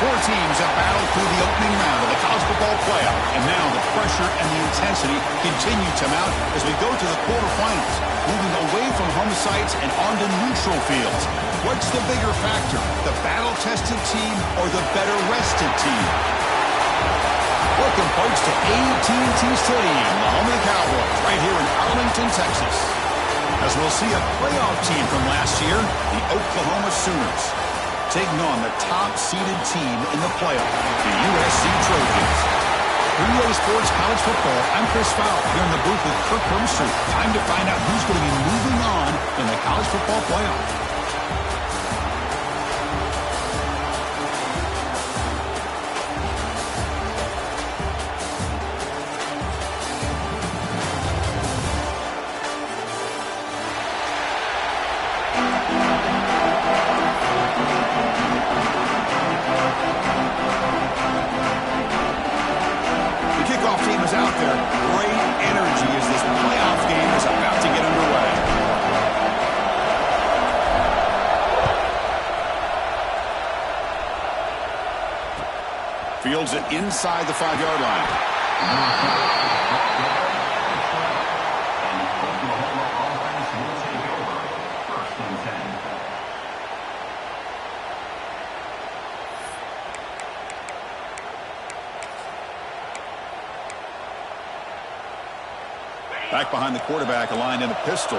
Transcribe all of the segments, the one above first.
Four teams have battled through the opening round of the college football playoff, and now the pressure and the intensity continue to mount as we go to the quarterfinals, moving away from home sites and onto neutral fields. What's the bigger factor, the battle-tested team or the better-rested team? Welcome, folks, to AT&T Stadium, the home of the Cowboys, right here in Arlington, Texas. As we'll see a playoff team from last year, the Oklahoma Sooners, taking on the top-seeded team in the playoff, the USC Trojans. For EA Sports College Football, I'm Chris Fowler, here in the booth with Kirk Herbstreit. Time to find out who's going to be moving on in the college football playoff. Fields it inside the 5-yard line. Back behind the quarterback, aligned in a pistol.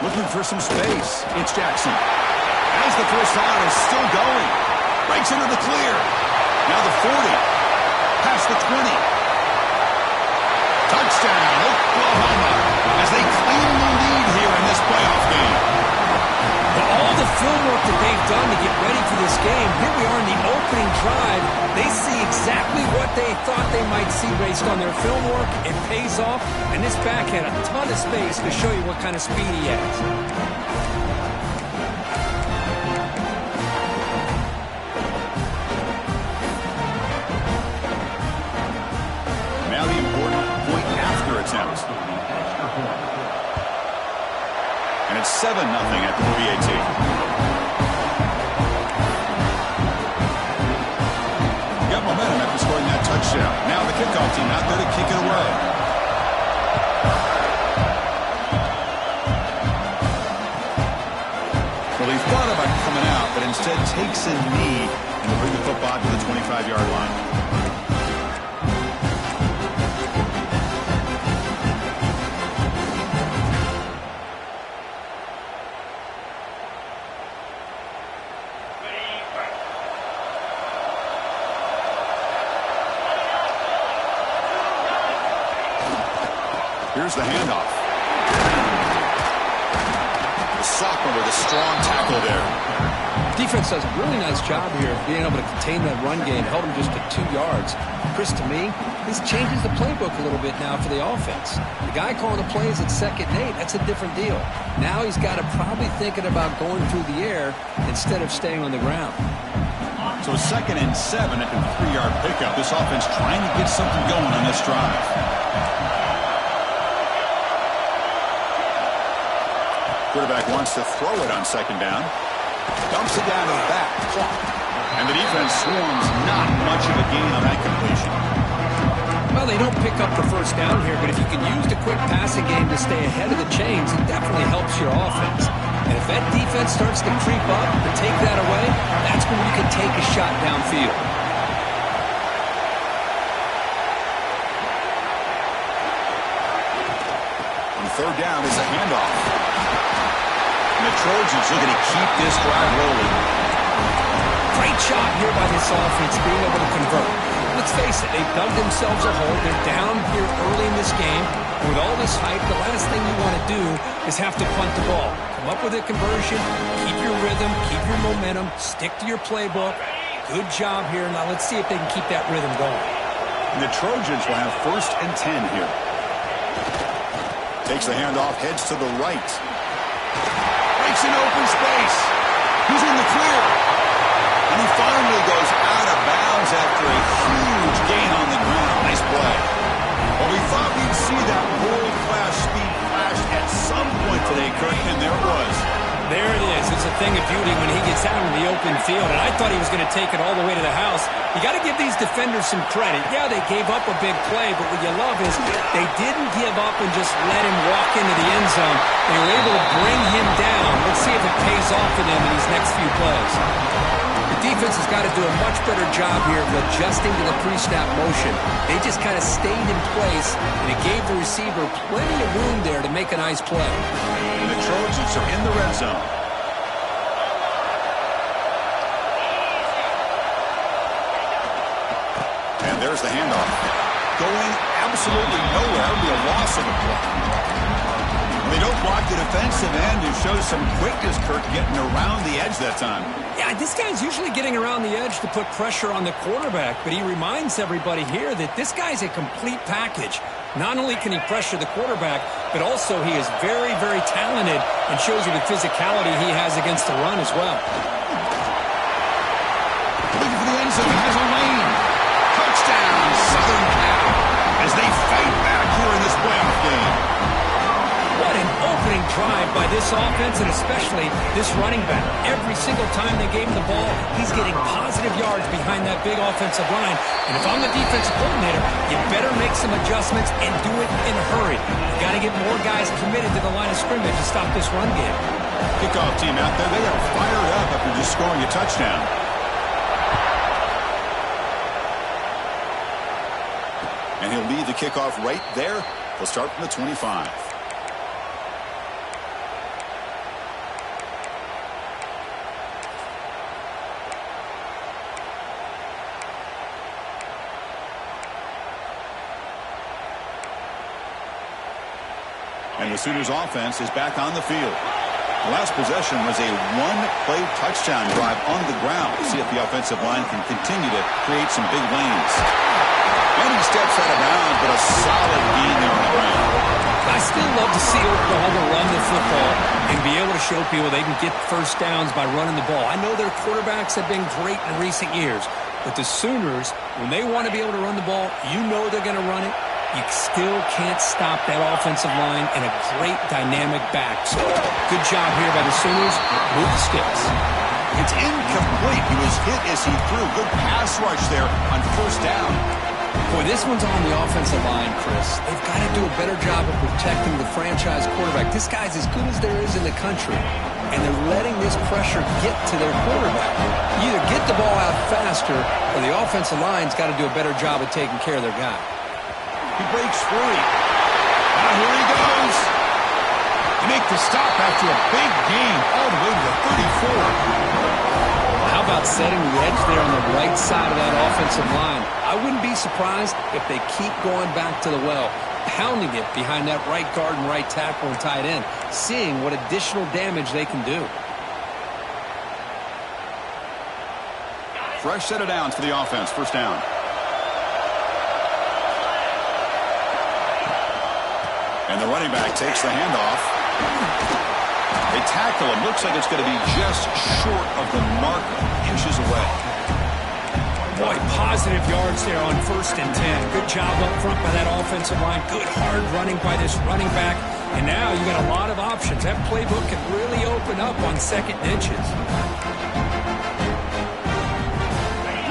Looking for some space. It's Jackson. As the first down is still going. Breaks into the clear. Now the 40. Past the 20. Touchdown, Oklahoma, as they claim the lead here in this playoff game. But all the film work that they've done to get ready for this game, here we are in the opening drive. They see exactly what they thought they might see based on their film work. It pays off, and this back had a ton of space to show you what kind of speed he has. Attempt. And it's 7-0 at the PAT. Got momentum after scoring that touchdown. Now the kickoff team out there to kick it away. Well, he thought about coming out, but instead takes a knee and will bring the football to the 25-yard line. Here's the handoff. The sophomore with a strong tackle there. Defense does a really nice job here of being able to contain that run game. Held him just to 2 yards. Chris, to me, this changes the playbook a little bit now for the offense. The guy calling the plays at 2nd and 8, that's a different deal. Now he's got to probably thinking about going through the air instead of staying on the ground. So 2nd and 7 at the 3-yard pickup. This offense trying to get something going on this drive. Quarterback wants to throw it on 2nd down. Dumps it down to the back. And the defense swarms. Not much of a gain on that completion. Well, they don't pick up the first down here, but if you can use the quick passing game to stay ahead of the chains, it definitely helps your offense. And if that defense starts to creep up and take that away, that's when you can take a shot downfield. On 3rd down is a handoff. And the Trojans looking to keep this drive rolling. Great job here by this offense being able to convert. Let's face it, they've dug themselves a hole. They're down here early in this game. With all this hype, the last thing you want to do is have to punt the ball. Come up with a conversion, keep your rhythm, keep your momentum, stick to your playbook. Good job here. Now let's see if they can keep that rhythm going. And the Trojans will have 1st and 10 here. Takes the handoff, heads to the right. Breaks in open space. He's in the clear. And he finally goes out of bounds after a huge gain on the ground. Nice play. Well, we thought we'd see that world-class speed flash at some point today, Kirk, and there it was. There it is. It's a thing of beauty when he gets out in the open field, and I thought he was going to take it all the way to the house. You got to give these defenders some credit. Yeah, they gave up a big play, but what you love is they didn't give up and just let him walk into the end zone. They were able to bring him down. Let's see if it pays off for them in these next few plays. The defense has got to do a much better job here of adjusting to the pre-snap motion. They just kind of stayed in place, and it gave the receiver plenty of room there to make a nice play. And the Trojans are in the red zone. And there's the handoff. Going absolutely nowhere. It'll be a loss of the play. They don't block the defensive end and show some quickness, Kirk, getting around the edge that time. Yeah, this guy's usually getting around the edge to put pressure on the quarterback, but he reminds everybody here that this guy's a complete package. Not only can he pressure the quarterback, but also he is very, very talented and shows you the physicality he has against the run as well. Looking for the end zone. Has a lane. Touchdown, Southern Cal, as they fight back here in this playoff game. What an opening drive by this offense, and especially this running back. Every single time they gave him the ball, he's getting positive yards behind that big offensive line. And if I'm the defensive coordinator, you better make some adjustments and do it in a hurry. You got to get more guys committed to the line of scrimmage to stop this run game. Kickoff team out there, they are fired up after just scoring a touchdown. And he'll lead the kickoff right there. They'll start from the 25. And the Sooners offense is back on the field. The last possession was a one-play touchdown drive on the ground. See if the offensive line can continue to create some big lanes. And he steps out of bounds, but a solid gain there on the ground. I still love to see Oklahoma run the football and be able to show people they can get first downs by running the ball. I know their quarterbacks have been great in recent years, but the Sooners, when they want to be able to run the ball, you know they're going to run it. You still can't stop that offensive line and a great dynamic back. So good job here by the Sooners. Move the sticks. It's incomplete. He was hit as he threw. Good pass rush there on first down. Boy, this one's on the offensive line, Chris. They've got to do a better job of protecting the franchise quarterback. This guy's as good as there is in the country, and they're letting this pressure get to their quarterback. You either get the ball out faster, or the offensive line's got to do a better job of taking care of their guy. He breaks free. Now here he goes. They make the stop after a big gain all the way to the 34. How about setting the edge there on the right side of that offensive line? I wouldn't be surprised if they keep going back to the well, pounding it behind that right guard and right tackle and tight end, seeing what additional damage they can do. Fresh set of downs for the offense. First down. And the running back takes the handoff. They tackle him. Looks like it's going to be just short of the marker, inches away. Boy, positive yards there on 1st and 10. Good job up front by that offensive line. Good hard running by this running back. And now you got a lot of options. That playbook can really open up on 2nd and inches.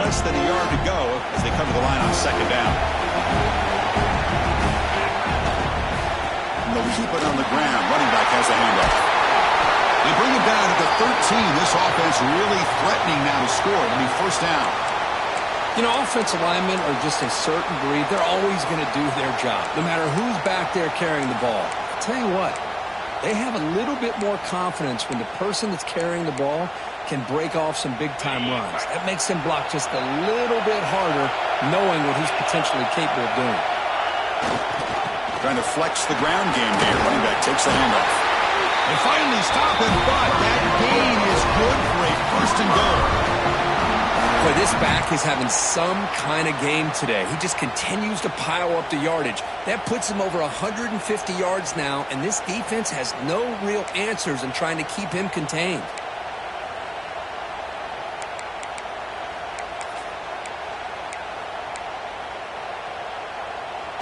Less than a yard to go as they cover the line on 2nd down. They'll keep it on the ground. Running back has a handoff. They bring it down at the 13. This offense really threatening now to score. It'll be first down. You know, offensive linemen are just a certain breed. They're always going to do their job, no matter who's back there carrying the ball. I'll tell you what, they have a little bit more confidence when the person that's carrying the ball can break off some big-time runs. That makes them block just a little bit harder, knowing what he's potentially capable of doing. Trying to flex the ground game here. Running back takes the handoff. They finally stop him, but that gain is good for a 1st and goal. Boy, this back is having some kind of game today. He just continues to pile up the yardage. That puts him over 150 yards now, and this defense has no real answers in trying to keep him contained.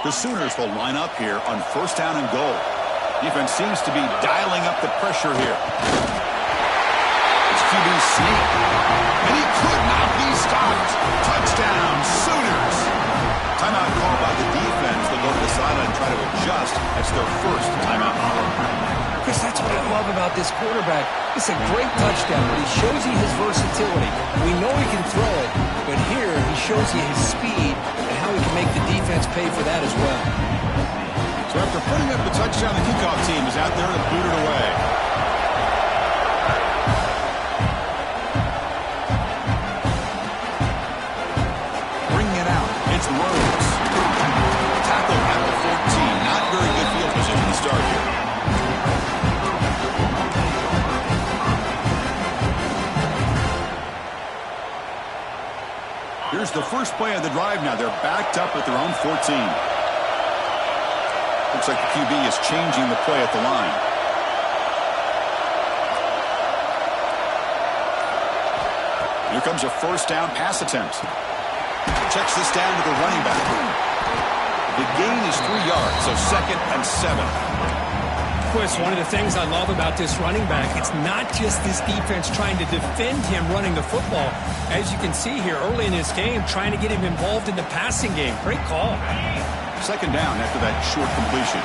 The Sooners will line up here on 1st down and goal. Defense seems to be dialing up the pressure here. QB sneak. And he could not be stopped. Touchdown, Sooners. Timeout call by the defense. They'll go to the sideline and try to adjust. That's their first timeout. Chris, that's what I love about this quarterback. It's a great touchdown, but he shows you his versatility. We know he can throw it, but here he shows you his speed and how he can make the defense pay for that as well. So after putting up the touchdown, the kickoff team is out there to boot it away. Bringing it out, it's Rhodes. Tackle at the 14. Not very good field position to start here. Here's the first play of the drive now. They're backed up at their own 14. Looks like the QB is changing the play at the line. Here comes a first down pass attempt. Checks this down to the running back. The gain is 3 yards, so 2nd and 7. Chris, one of the things I love about this running back, it's not just this defense trying to defend him running the football. As you can see here early in this game, trying to get him involved in the passing game. Great call. 2nd down after that short completion.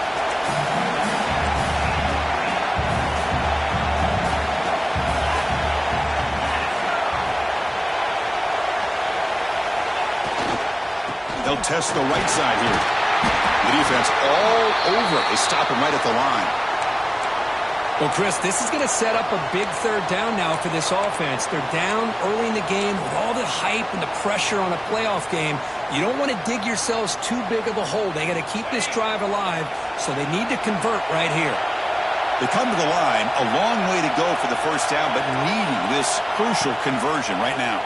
They'll test the right side here. The defense all over it. They stop him right at the line. Well, Chris, this is going to set up a big 3rd down now for this offense. They're down early in the game with all the hype and the pressure on a playoff game. You don't want to dig yourselves too big of a hole. They got to keep this drive alive, so they need to convert right here. They come to the line, a long way to go for the first down, but needing this crucial conversion right now.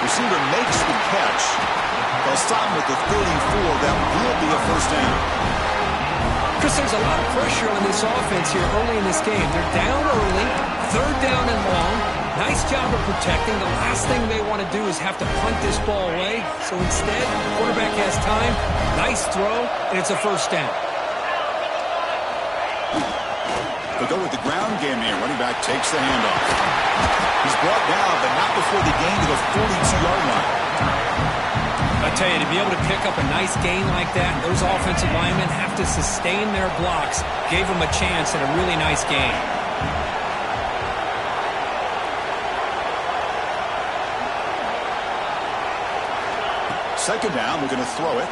Receiver makes the catch. They'll stop him at the 34. That will be a first down. Chris, there's a lot of pressure on this offense here early in this game. They're down early, 3rd down and long. Nice job of protecting. The last thing they want to do is have to punt this ball away. So instead, quarterback has time. Nice throw, and it's a first down. They'll go with the ground game here. Running back takes the handoff. He's brought down, but not before the gain to the 42-yard line. I tell you, to be able to pick up a nice gain like that, those offensive linemen have to sustain their blocks. Gave them a chance at a really nice gain. Second down, we're going to throw it.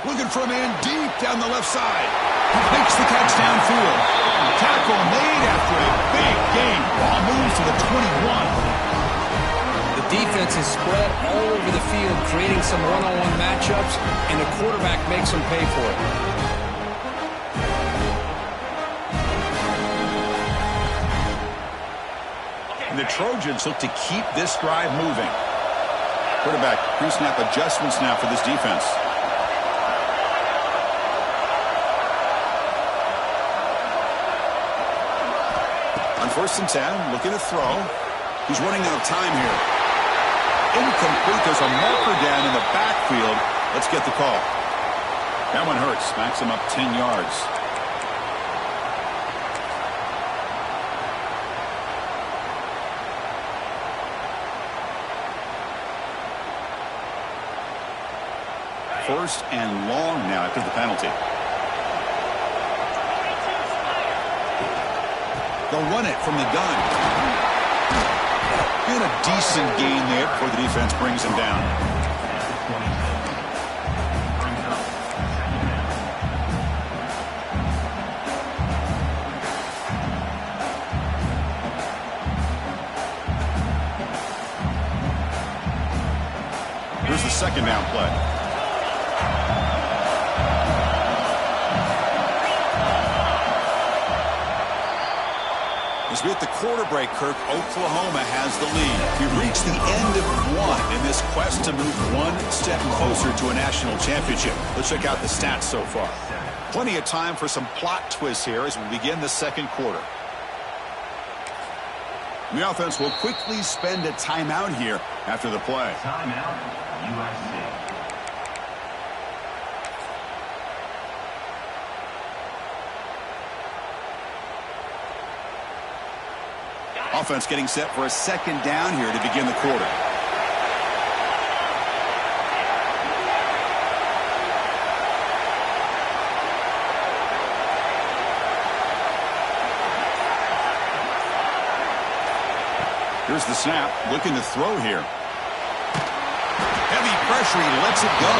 Looking for a man deep down the left side. He makes the catch downfield. Tackle made after a big gain. Ball moves to the 21. The defense is spread all over the field, creating some one-on-one matchups, and the quarterback makes them pay for it. And the Trojans look to keep this drive moving. Quarterback pre-snap adjustments now for this defense. On 1st and 10, looking to throw. He's running out of time here. Incomplete. There's a marker down in the backfield. Let's get the call. That one hurts. Smacks him up 10 yards. First and long now after the penalty. They'll run it from the gun. And a decent gain there before the defense brings him down. Here's the 2nd down play. As we hit the quarter break, Kirk, Oklahoma has the lead. We've reached the end of one in this quest to move one step closer to a national championship. Let's check out the stats so far. Plenty of time for some plot twists here as we begin the 2nd quarter. The offense will quickly spend a timeout here after the play. Timeout, USC. offense getting set for a second down here to begin the quarter. Here's the snap, looking to throw here. Heavy pressure, he lets it go.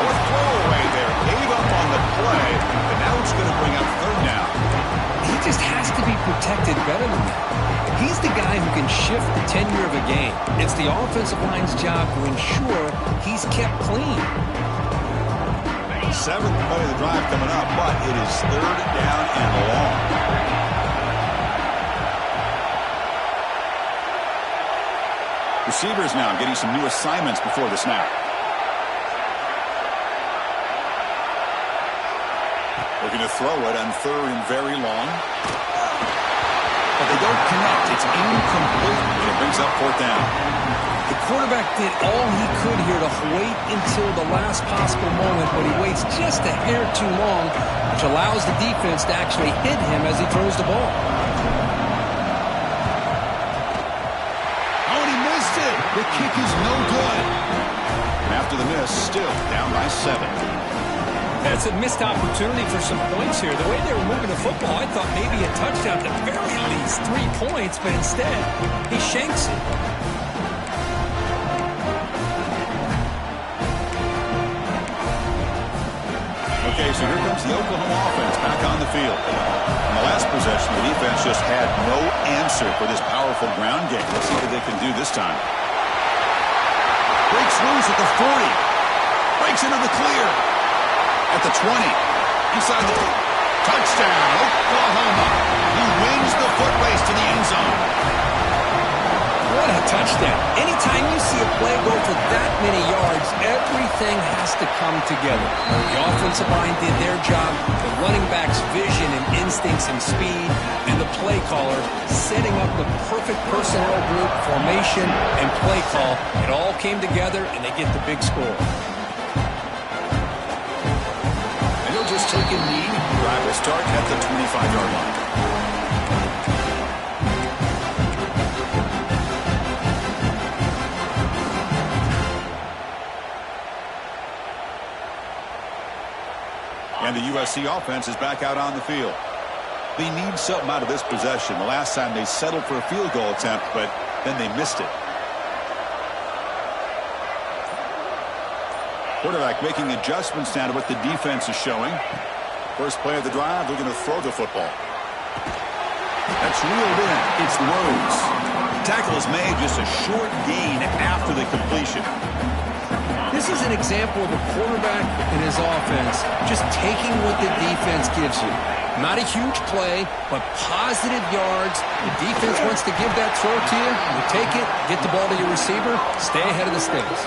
A throwaway there, gave up on the play, and now it's going to bring up third down. He just has to be protected better than that. He's the guy who can shift the tenure of a game. It's the offensive line's job to ensure he's kept clean. Seventh play of the drive coming up, but it is third down and long. Receivers now getting some new assignments before the snap. Looking to throw it on third and very long. But they don't connect. It's incomplete, and it brings up fourth down. The quarterback did all he could here to wait until the last possible moment, but he waits just a hair too long, which allows the defense to actually hit him as he throws the ball. The kick is no good. And after the miss, still down by 7. That's a missed opportunity for some points here. The way they were moving the football, I thought maybe a touchdown, at the very least 3 points, but instead, he shanks it. Okay, so here comes the Oklahoma offense back on the field. In the last possession, the defense just had no answer for this powerful ground game. Let's see what they can do this time. Breaks loose at the 40. Breaks into the clear. At the 20. Inside the touchdown, Oklahoma. He wins the foot race to the end zone. What a touchdown. Anytime you see a play go for that many yards, everything has to come together. The offensive line did their job, the running back's vision and instincts and speed, and the play caller setting up the perfect personnel group, formation, and play call. It all came together, and they get the big score. And he'll just take a knee. Drive will start at the 25-yard line. And the USC offense is back out on the field. They need something out of this possession. The last time they settled for a field goal attempt, but then they missed it. Quarterback making adjustments now to what the defense is showing. First play of the drive, they're going to throw the football. That's reeled in. It's Rhodes. Tackle is made, just a short gain after the completion. This is an example of a quarterback and his offense just taking what the defense gives you. Not a huge play, but positive yards. The defense wants to give that throw to you. You take it, get the ball to your receiver, stay ahead of the sticks.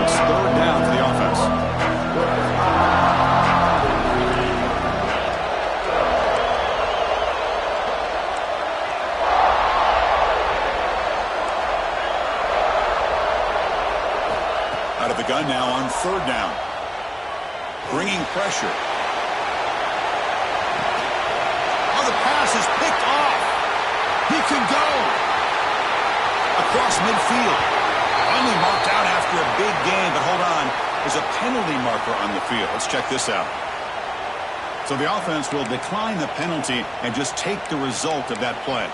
It's third down for the offense. Out of the gun now on third down. Bringing pressure. Oh, the pass is picked off. He can go. Across midfield. Only marked out after a big gain, but hold on. There's a penalty marker on the field. Let's check this out. So the offense will decline the penalty and just take the result of that play.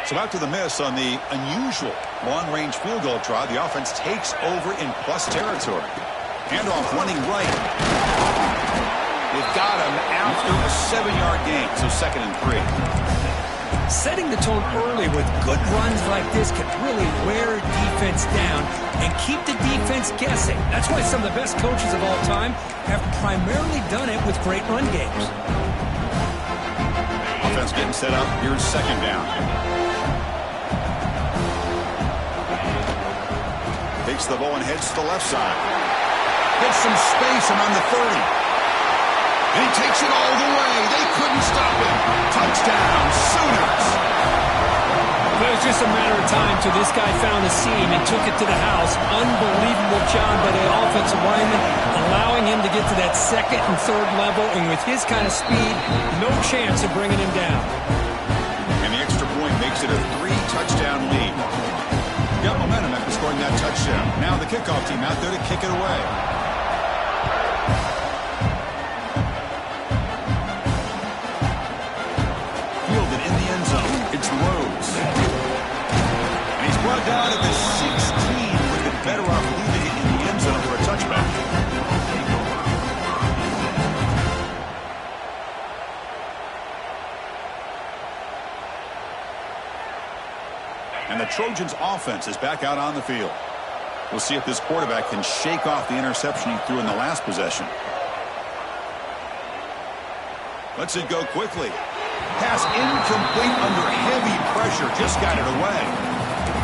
So after the miss on the unusual long-range field goal try, the offense takes over in plus territory. Handoff running right. They've got him after a 7-yard gain, so 2nd and 3. Setting the tone early with good runs like this can really wear defense down and keep the defense guessing. That's why some of the best coaches of all time have primarily done it with great run games. Offense getting set up. Here's 2nd down. Takes the ball and heads to the left side. Gets some space around the 30. And he takes it all the way. They couldn't stop him. Touchdown, Sooners. It was just a matter of time till this guy found a seam and took it to the house. Unbelievable job by the offensive lineman, allowing him to get to that second and third level. And with his kind of speed, no chance of bringing him down. And the extra point makes it a 3-touchdown lead. Got momentum after scoring that touchdown. Now the kickoff team out there to kick it away. Fielded in the end zone. It's Rhodes. And he's brought down at the 16. Would have been better off leaving it in the end zone for a touchback. And the Trojans' offense is back out on the field. We'll see if this quarterback can shake off the interception he threw in the last possession. Lets it go quickly. Pass incomplete under heavy pressure. Just got it away.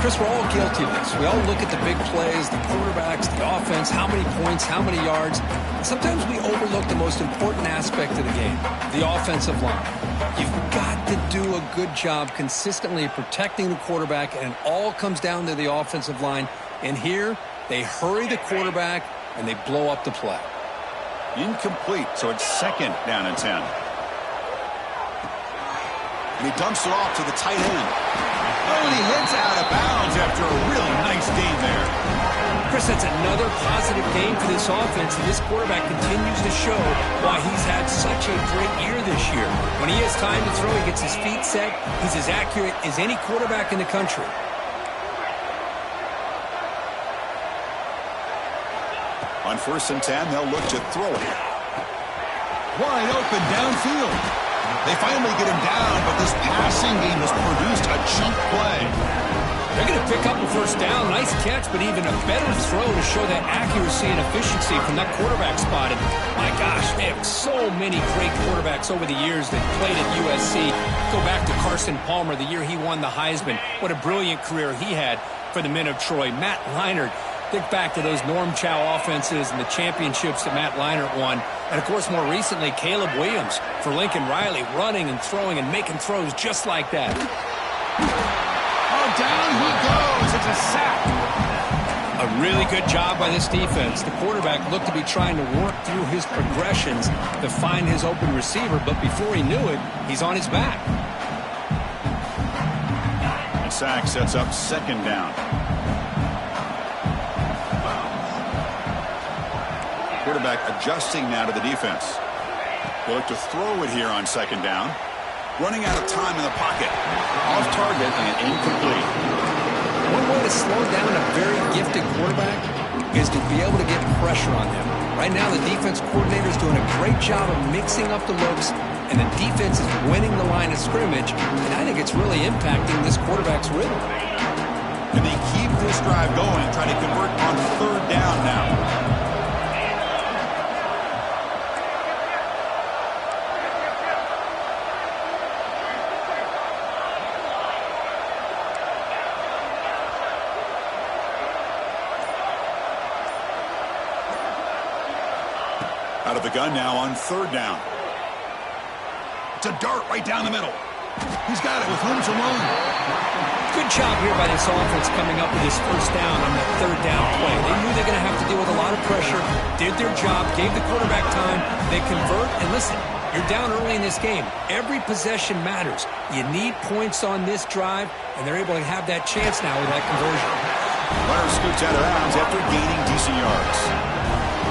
Chris, we're all guilty of this. We all look at the big plays, the quarterbacks, the offense, how many points, how many yards. And sometimes we overlook the most important aspect of the game, the offensive line. You've got to do a good job consistently protecting the quarterback, and it all comes down to the offensive line. And here, they hurry the quarterback, and they blow up the play. Incomplete, so it's 2nd down and 10. And he dumps it off to the tight end. Oh, and he heads out of bounds after a really nice game there. Chris, that's another positive game for this offense, and this quarterback continues to show why he's had such a great year this year. When he has time to throw, he gets his feet set. He's as accurate as any quarterback in the country. On 1st and 10, they'll look to throw it. Wide open downfield. They finally get him down, but this passing game has produced a chunk play. They're going to pick up a 1st down. Nice catch, but even a better throw to show that accuracy and efficiency from that quarterback spot. And my gosh, they have so many great quarterbacks over the years that played at USC. Go back to Carson Palmer, the year he won the Heisman. What a brilliant career he had for the men of Troy. Matt Leinart. Think back to those Norm Chow offenses and the championships that Matt Leinart won. And, of course, more recently, Caleb Williams for Lincoln Riley, running and throwing and making throws just like that. Oh, down he goes. It's a sack. A really good job by this defense. The quarterback looked to be trying to work through his progressions to find his open receiver, but before he knew it, he's on his back. The sack sets up 2nd down. Quarterback adjusting now to the defense. They look to throw it here on 2nd down. Running out of time in the pocket. Off target and incomplete. One way to slow down a very gifted quarterback is to be able to get pressure on him. Right now, the defense coordinator is doing a great job of mixing up the looks, and the defense is winning the line of scrimmage, and I think it's really impacting this quarterback's rhythm. And they keep this drive going, trying to convert on 3rd down now. Out of the gun now on 3rd down. It's a dart right down the middle. He's got it with room to run. Good job here by this offense coming up with this 1st down on that 3rd down play. They knew they were going to have to deal with a lot of pressure, did their job, gave the quarterback time. They convert, and listen, you're down early in this game. Every possession matters. You need points on this drive, and they're able to have that chance now with that conversion. Runner scoots out of bounds after gaining decent yards.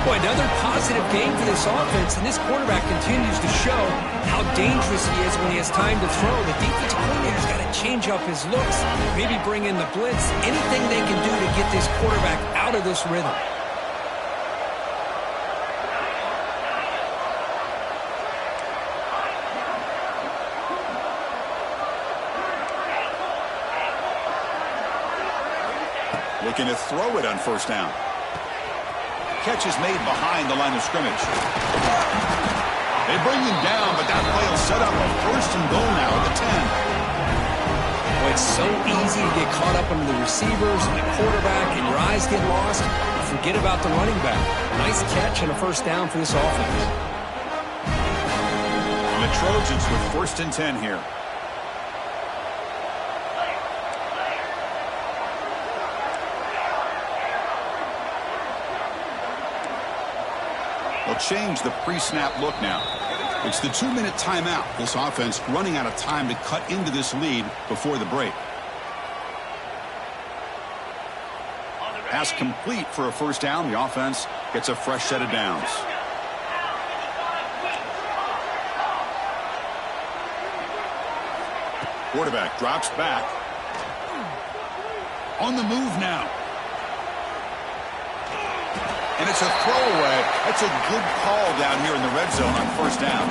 Boy, another positive game for this offense, and this quarterback continues to show how dangerous he is when he has time to throw. The defensive coordinator's got to change up his looks, maybe bring in the blitz, anything they can do to get this quarterback out of this rhythm. Looking to throw it on 1st down. Catch is made behind the line of scrimmage. They bring him down, but that play will set up a 1st and goal now at the 10. Well, it's so easy to get caught up under the receivers and the quarterback, and your eyes get lost. You forget about the running back. Nice catch and a 1st down for this offense. And the Trojans with 1st and 10 here. They'll change the pre-snap look now. It's the 2-minute timeout. This offense running out of time to cut into this lead before the break. Pass complete for a 1st down. The offense gets a fresh set of downs. Quarterback drops back. On the move now. And it's a throwaway. That's a good call down here in the red zone on 1st down.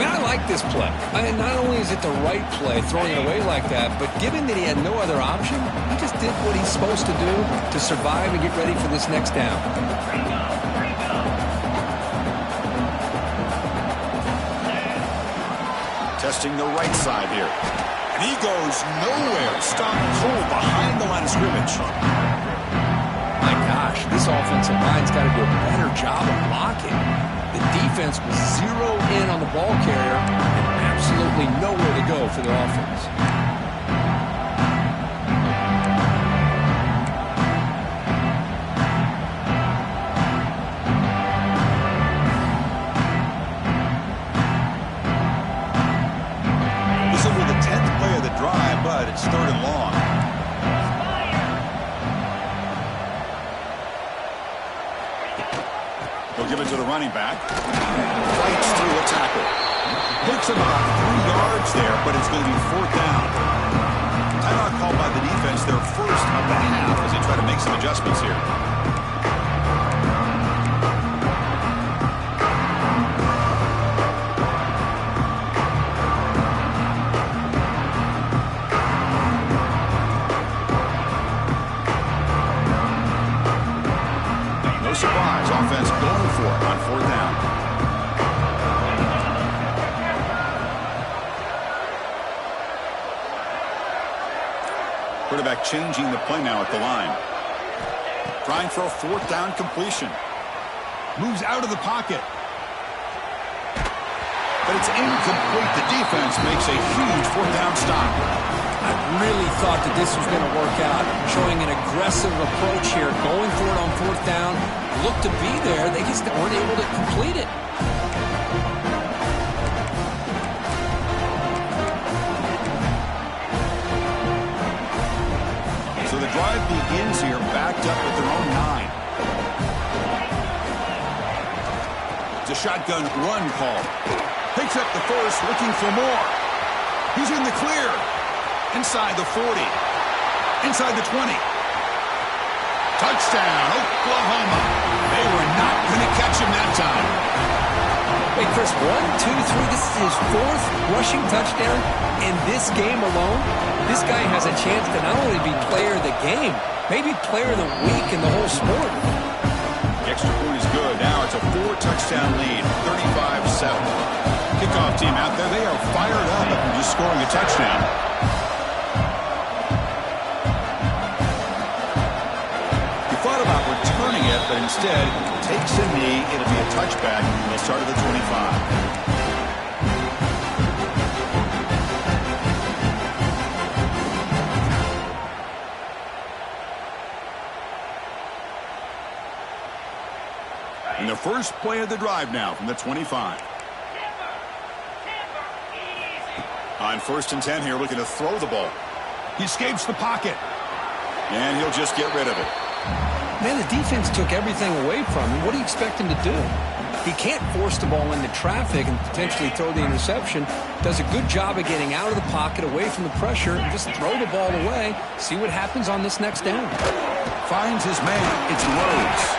Man, I like this play. Not only is it the right play, throwing it away like that, but given that he had no other option, he just did what he's supposed to do to survive and get ready for this next down. Testing the right side here. And he goes nowhere. Stopped cold behind the line of scrimmage. My gosh, this offensive line's got to do a better job of blocking. The defense was 0 in on the ball carrier and absolutely nowhere to go for the offense. This will be the 10th play of the drive, but it's 3rd and long. They'll give it to the running back. Fights through a tackle. Picks him about 3 yards there, but it's going to be 4th down. Timeout called by the defense, their first of the half, as they try to make some adjustments here. No surprise, offense going for it on 4th down. Quarterback changing the play now at the line. Trying for a 4th down completion. Moves out of the pocket. But it's incomplete. The defense makes a huge 4th down stop. I really thought that this was going to work out, showing an aggressive approach here, going for it on 4th down. Looked to be there. They just weren't able to complete it. So the drive begins here, backed up at their own 9. It's a shotgun run call. Picks up the first, looking for more. He's in the clear. Inside the 40. Inside the 20. Touchdown, Oklahoma. They were not going to catch him that time. Hey, Chris, 1, 2, 3. This is his 4th rushing touchdown in this game alone. This guy has a chance to not only be player of the game, maybe player of the week in the whole sport. The extra point is good. Now it's a 4-touchdown lead, 35-7. Kickoff team out there. They are fired up after just scoring a touchdown. He thought about returning it, but instead takes a knee. It'll be a touchback. They'll start at the 25. And the first play of the drive now from the 25. On 1st and 10 here, looking to throw the ball. He escapes the pocket. And he'll just get rid of it. Man, the defense took everything away from him. What do you expect him to do? He can't force the ball into traffic and potentially throw the interception. Does a good job of getting out of the pocket, away from the pressure, and just throw the ball away. See what happens on this next down. Finds his man. It's Rhodes.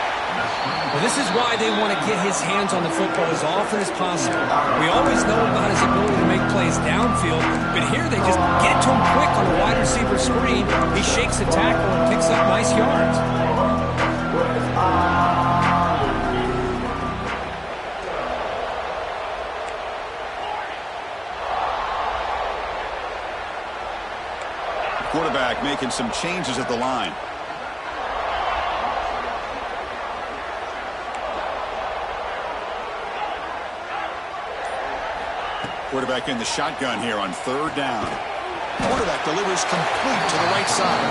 Well, this is why they want to get his hands on the football as often as possible. We always know about his ability to make plays downfield, but here they just get it to him quick on the wide receiver screen. He shakes the tackle and picks up nice yards. Quarterback making some changes at the line. Quarterback in the shotgun here on third down. Quarterback delivers complete to the right side.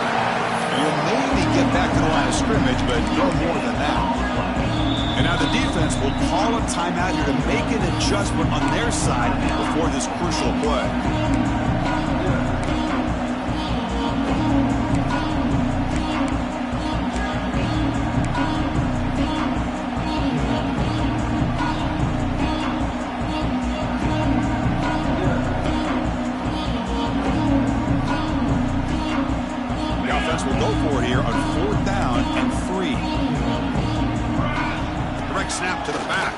And he'll maybe get back to the line of scrimmage, but no more than that. And now the defense will call a timeout here to make an adjustment on their side before this crucial play. Will go for it here on fourth down and 3. Direct snap to the back.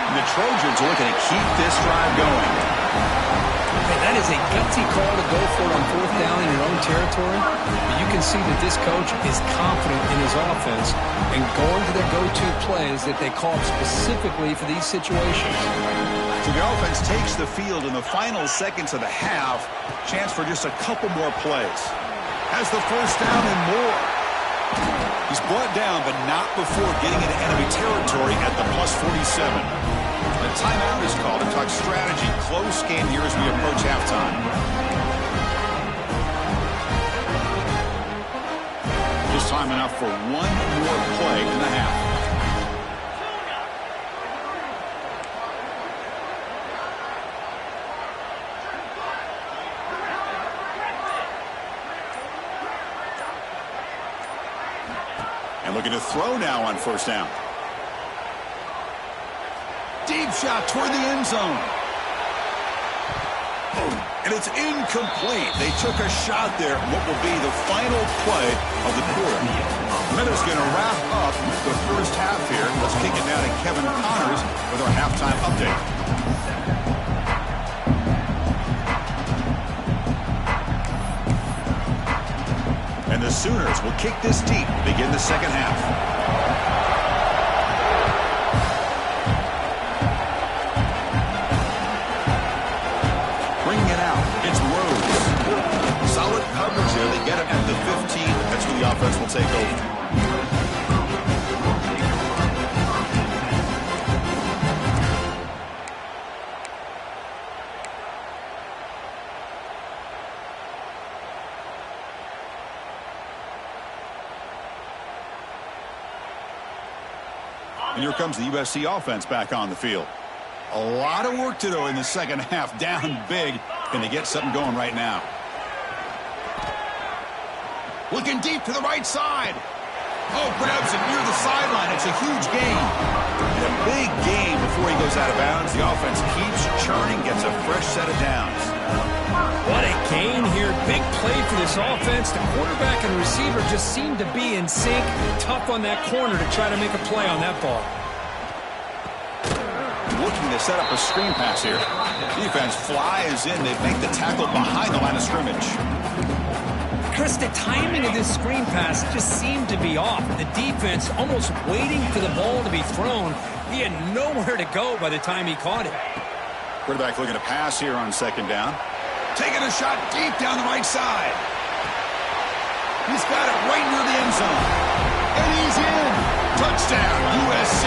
And the Trojans are looking to keep this drive going. Hey, that is a gutsy call to go for it on fourth down in your own territory. But you can see that this coach is confident in his offense and going to their go-to plays that they call specifically for these situations. So the offense takes the field in the final seconds of the half. Chance for just a couple more plays. Has the first down and more. He's brought down, but not before getting into enemy territory at the +47. A timeout is called to talk strategy. Close game here as we approach halftime. Just time enough for one more play in the half. And looking to throw now on first down. Deep shot toward the end zone. And it's incomplete. They took a shot there. What will be the final play of the quarter. Minutes going to wrap up the first half here. Let's kick it down to Kevin Connors with our halftime update. And the Sooners will kick this deep, begin the second half. Bringing it out, it's Rhodes. Solid coverage here. They get him at the 15. That's where the offense will take over. And here comes the USC offense back on the field. A lot of work to do in the second half. Down big. Going to get something going right now. Looking deep to the right side. Oh, grabs it near the sideline. It's a huge gain. And a big gain before he goes out of bounds. The offense keeps churning, gets a fresh set of downs. What a gain here. Big play for this offense. The quarterback and receiver just seem to be in sync. Tough on that corner to try to make a play on that ball. Looking to set up a screen pass here. Defense flies in. They make the tackle behind the line of scrimmage. Chris, the timing of this screen pass just seemed to be off. The defense almost waiting for the ball to be thrown. He had nowhere to go by the time he caught it. Quarterback looking to pass here on second down. Taking a shot deep down the right side. He's got it right near the end zone. And he's in. Touchdown, USC.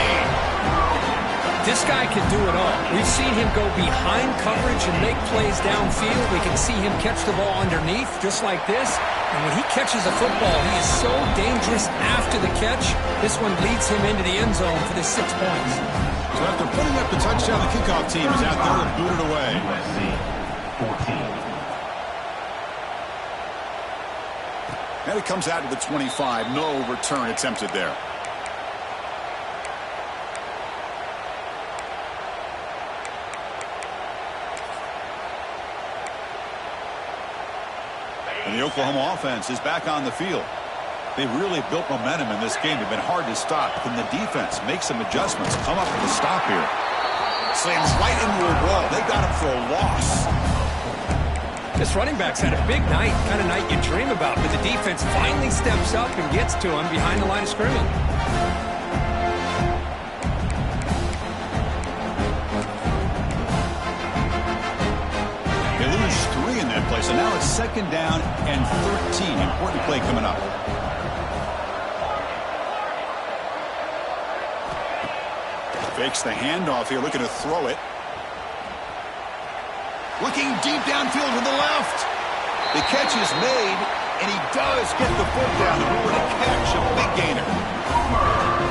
This guy can do it all. We've seen him go behind coverage and make plays downfield. We can see him catch the ball underneath, just like this. And when he catches a football, he is so dangerous after the catch. This one leads him into the end zone for the 6 points. So after putting up the touchdown, the kickoff team is out there to boot it away. USC 14. And it comes out to the 25. No return attempted there. And the Oklahoma offense is back on the field. They've really built momentum in this game. They've been hard to stop. Can the defense make some adjustments? Come up with a stop here. Slams right into a wall. They got him for a loss. This running back's had a big night, kind of night you dream about, but the defense finally steps up and gets to him behind the line of scrimmage. They lose 3 in that play, so now it's second down and 13. Important play coming up. Fakes the handoff here, looking to throw it. Looking deep downfield to the left. The catch is made, and he does get the foot down. What a catch, a big gainer.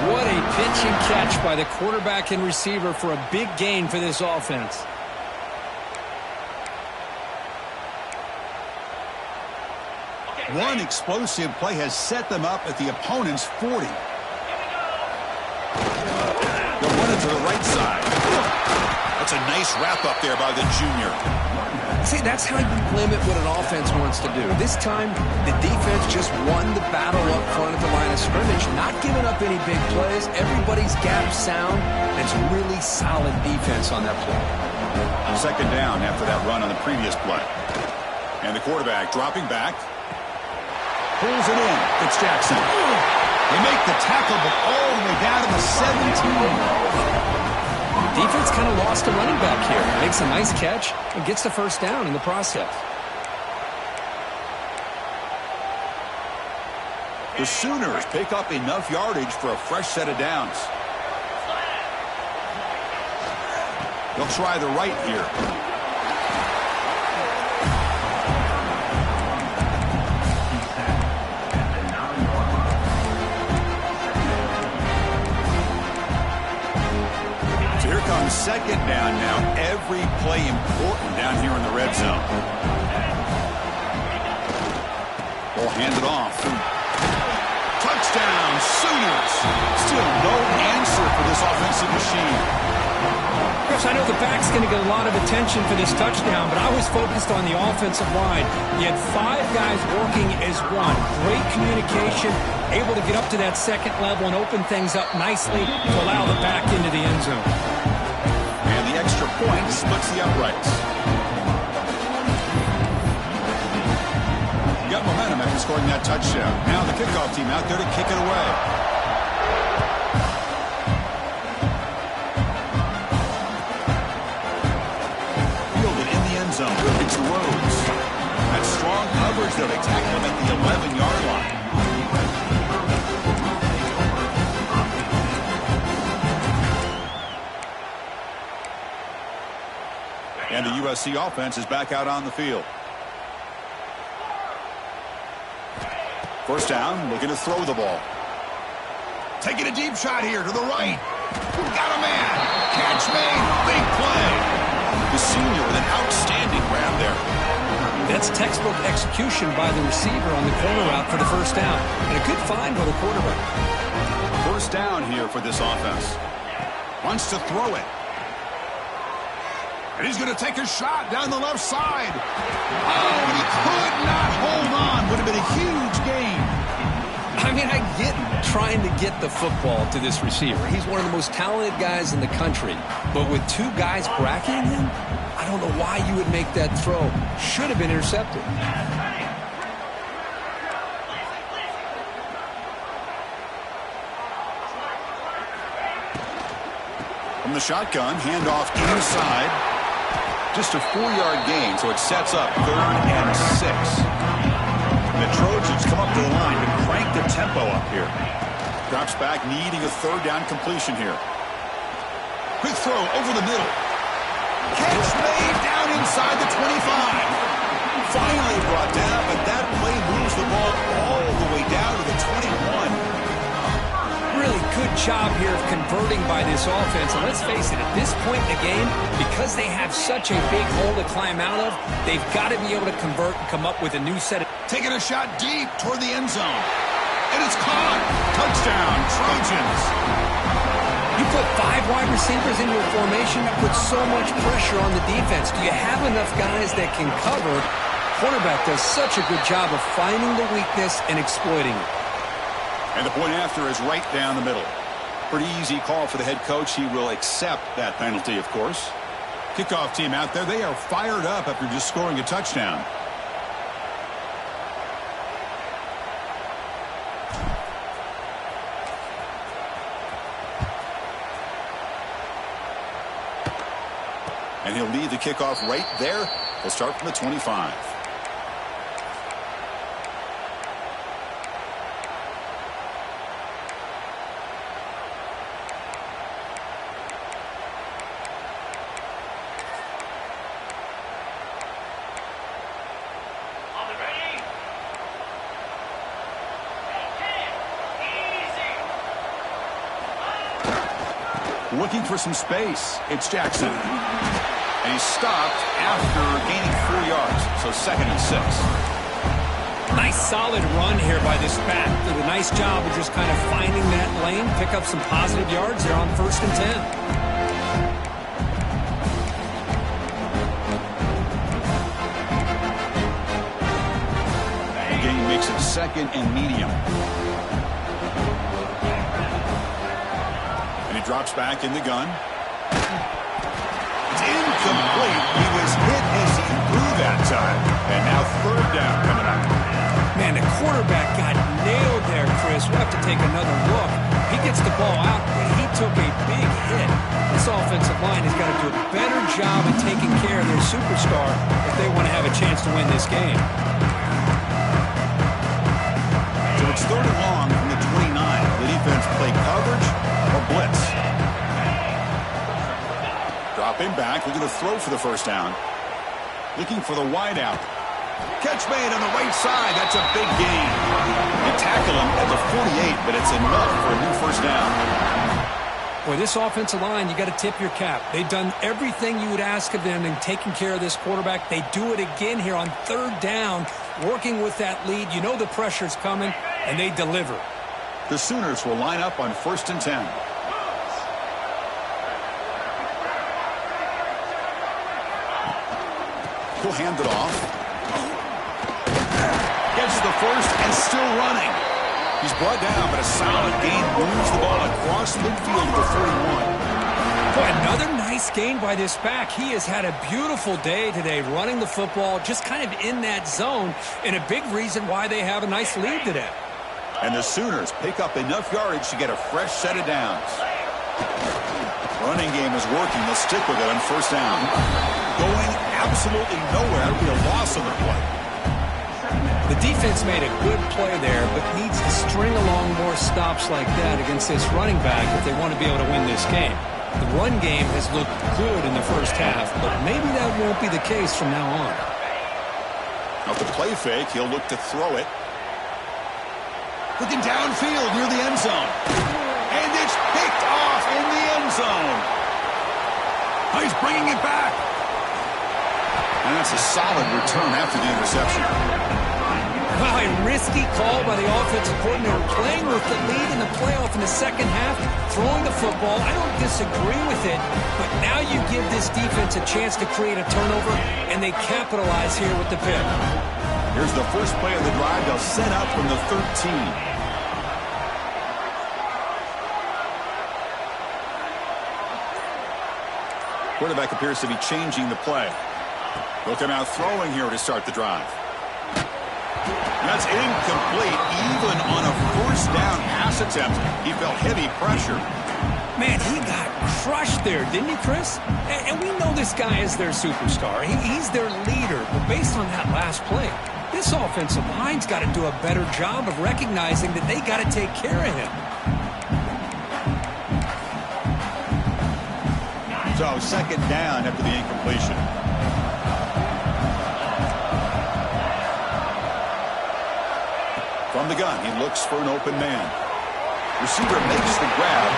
What a pitch and catch by the quarterback and receiver for a big gain for this offense. One explosive play has set them up at the opponent's 40. They'll run it to the right side. That's a nice wrap up there by the junior. See, that's how you limit what an offense wants to do. This time, the defense just won the battle up front at the line of scrimmage, not giving up any big plays. Everybody's gap sound. It's really solid defense on that play. Second down after that run on the previous play. And the quarterback dropping back. Pulls it in. It's Jackson. They make the tackle, but all the way down to the 17. Defense kind of lost a running back here. Makes a nice catch and gets the first down in the process. The Sooners pick up enough yardage for a fresh set of downs. They'll try the right here. Second down now. Every play important down here in the red zone. They'll hand it off. Touchdown, Sooners. Still no answer for this offensive machine. Chris, I know the back's going to get a lot of attention for this touchdown, but I was focused on the offensive line. You had 5 guys working as one. Great communication, able to get up to that second level and open things up nicely to allow the back into the end zone. And the extra point splits the uprights. Got momentum after scoring that touchdown. Now the kickoff team out there to kick it away. Fielded in the end zone. It's Rhodes. That's strong coverage though. They tackle him at the 11-yard line. And the USC offense is back out on the field. First down, looking to throw the ball. Taking a deep shot here to the right. Got a man. Catch made. Big play. The senior with an outstanding grab there. That's textbook execution by the receiver on the corner route for the first down. And a good find by the quarterback. First down here for this offense. Wants to throw it. And he's going to take a shot down the left side. Oh, and he could not hold on. Would have been a huge gain. I mean, I get trying to get the football to this receiver. He's one of the most talented guys in the country. But with 2 guys bracketing him, I don't know why you would make that throw. Should have been intercepted. From the shotgun, handoff inside. Just a 4-yard gain, so it sets up 3rd and 6. And the Trojans come up to the line to crank the tempo up here. Drops back, needing a 3rd down completion here. Quick throw over the middle. Catch made down inside the 25. Finally brought down, but that play moves the ball all the way down to the 21. Really good job here of converting by this offense. And let's face it, at this point in the game, because they have such a big hole to climb out of, they've got to be able to convert and come up with a new set of... Taking a shot deep toward the end zone. And it's caught. Touchdown, Trojans. You put 5 wide receivers in your formation, that puts so much pressure on the defense. Do you have enough guys that can cover? Quarterback does such a good job of finding the weakness and exploiting it. And the point after is right down the middle. Pretty easy call for the head coach. He will accept that penalty, of course. Kickoff team out there. They are fired up after just scoring a touchdown. And he'll lead the kickoff right there. They'll start from the 25. Looking for some space. It's Jackson. And he's stopped after gaining 4 yards. So 2nd and 6. Nice solid run here by this back. Did a nice job of just kind of finding that lane, pick up some positive yards there on 1st and 10. The game makes it 2nd and medium. And he drops back in the gun. It's incomplete. He was hit as he threw that time. And now 3rd down coming up. Man, the quarterback got nailed there, Chris. We'll have to take another look. He gets the ball out, but he took a big hit. This offensive line has got to do a better job of taking care of their superstar if they want to have a chance to win this game. So it's 3rd and long from the 29. The defense play coverage or blitz. Dropping back, looking to throw for the 1st down. Looking for the wide out. Catch made on the right side. That's a big gain. They tackle him at the 48, but it's enough for a new 1st down. Boy, this offensive line, you got to tip your cap. They've done everything you would ask of them in taking care of this quarterback. They do it again here on 3rd down, working with that lead. You know the pressure's coming, and they deliver. The Sooners will line up on 1st and 10. He'll hand it off. Gets the 1st and still running. He's brought down, but a solid gain moves the ball across midfield to 41. Boy, another nice gain by this back. He has had a beautiful day today running the football, just kind of in that zone, and a big reason why they have a nice lead today. And the Sooners pick up enough yardage to get a fresh set of downs. Running game is working. They'll stick with it on 1st down. Going absolutely nowhere. It'll be a loss on the play. The defense made a good play there, but needs to string along more stops like that against this running back if they want to be able to win this game. The run game has looked good in the 1st half, but maybe that won't be the case from now on. Off the play fake, he'll look to throw it. Looking downfield near the end zone. And it's picked off in the end zone. Oh, he's bringing it back. And that's a solid return after the interception. Wow, a risky call by the offensive coordinator, playing with the lead in the playoff in the 2nd half, throwing the football. I don't disagree with it, but now you give this defense a chance to create a turnover, and they capitalize here with the pick. Here's the first play of the drive. They'll set up from the 13. Quarterback appears to be changing the play. Looking out throwing here to start the drive. That's incomplete, even on a 1st down pass attempt. He felt heavy pressure. Man, he got crushed there, didn't he, Chris? And we know this guy is their superstar. He's their leader. But based on that last play, this offensive line's got to do a better job of recognizing that they got to take care of him. So 2nd down after the incompletion. From the gun, he looks for an open man. Receiver makes the grab.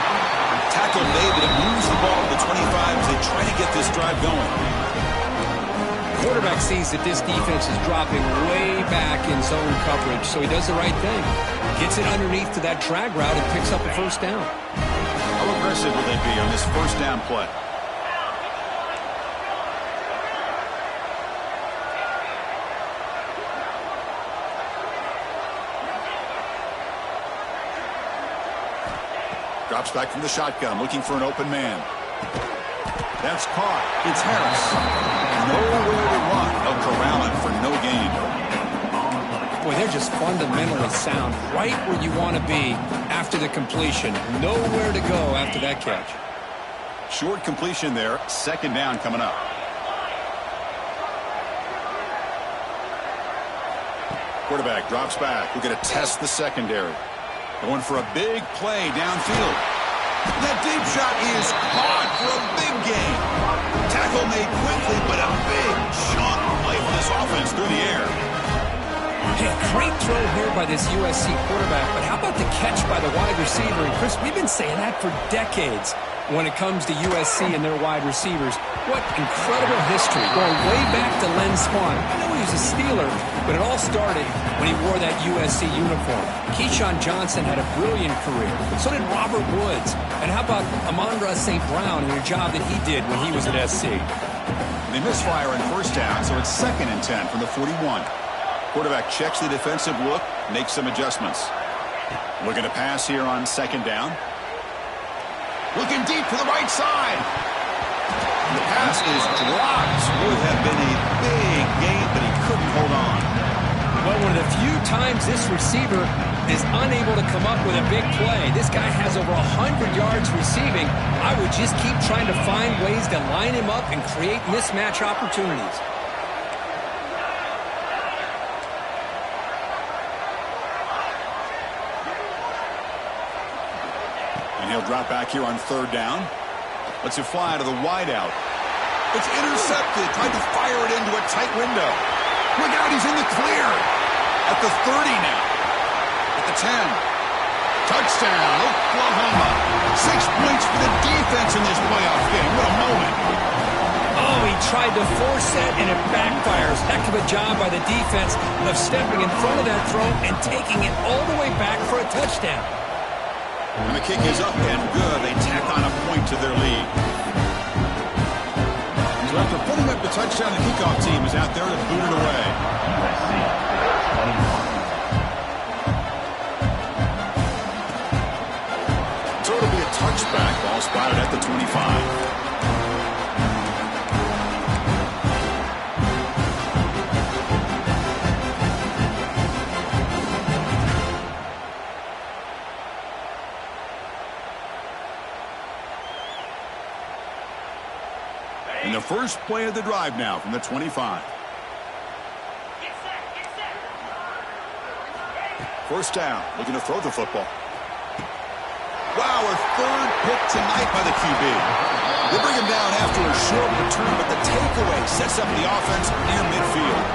Tackle made, but it moves the ball to the 25 as they try to get this drive going. Quarterback sees that this defense is dropping way back in zone coverage, so he does the right thing. Gets it underneath to that drag route and picks up a 1st down. How aggressive will they be on this 1st down play? Drops back from the shotgun, looking for an open man. That's caught. It's Harris. Nowhere to run. They'll corral him for no gain. Boy, they're just fundamentally sound. Right where you want to be after the completion. Nowhere to go after that catch. Short completion there. 2nd down coming up. Quarterback drops back. We're going to test the secondary. Going for a big play downfield. That deep shot is caught for a big gain. Tackle made quickly, but a big chunk play for this offense through the air. Hey, great throw here by this USC quarterback, but how about the catch by the wide receiver? And Chris, we've been saying that for decades when it comes to USC and their wide receivers. What incredible history, going way back to Len Swan. I know he was a Steeler, but it all started when he wore that USC uniform. Keyshawn Johnson had a brilliant career. So did Robert Woods. And how about Amon-Ra St. Brown and the job that he did when he was at SC? They misfire in first down, so it's 2nd and 10 from the 41. Quarterback checks the defensive look, makes some adjustments. Looking to pass here on 2nd down. Looking deep to the right side. The pass is dropped. Would have been a big gain, but he couldn't hold on. Well, one of the few times this receiver is unable to come up with a big play. This guy has over 100 yards receiving. I would just keep trying to find ways to line him up and create mismatch opportunities. He'll drop back here on 3rd down. Lets it fly to the wideout. It's intercepted. Tried to fire it into a tight window. Look out, he's in the clear. At the 30 now. At the 10. Touchdown, Oklahoma. 6 points for the defense in this playoff game. What a moment. Oh, he tried to force that, and it backfires. Heck of a job by the defense of stepping in front of that throw and taking it all the way back for a touchdown. And the kick is up and good. They tack on a point to their lead. So after putting up the touchdown, the kickoff team is out there to boot it away. So it'll be a touchback. Ball spotted at the 25. And the first play of the drive now from the 25. First down, looking to throw the football. Wow, a 3rd pick tonight by the QB. They bring him down after a short return, but the takeaway sets up the offense near midfield.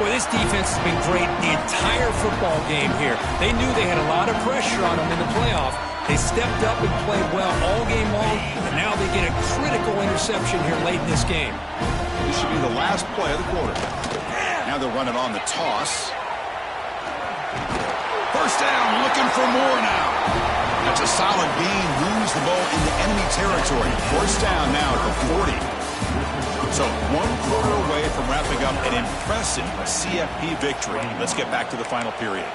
Boy, this defense has been great the entire football game here. They knew they had a lot of pressure on them in the playoff. They stepped up and played well all game long, and now they get a critical interception here late in this game. This should be the last play of the quarter. Now they're running on the toss. First down, looking for more now. That's a solid gain. Moves the ball into enemy territory. First down now at the 40. So 1 quarter away from wrapping up an impressive CFP victory. Let's get back to the final period.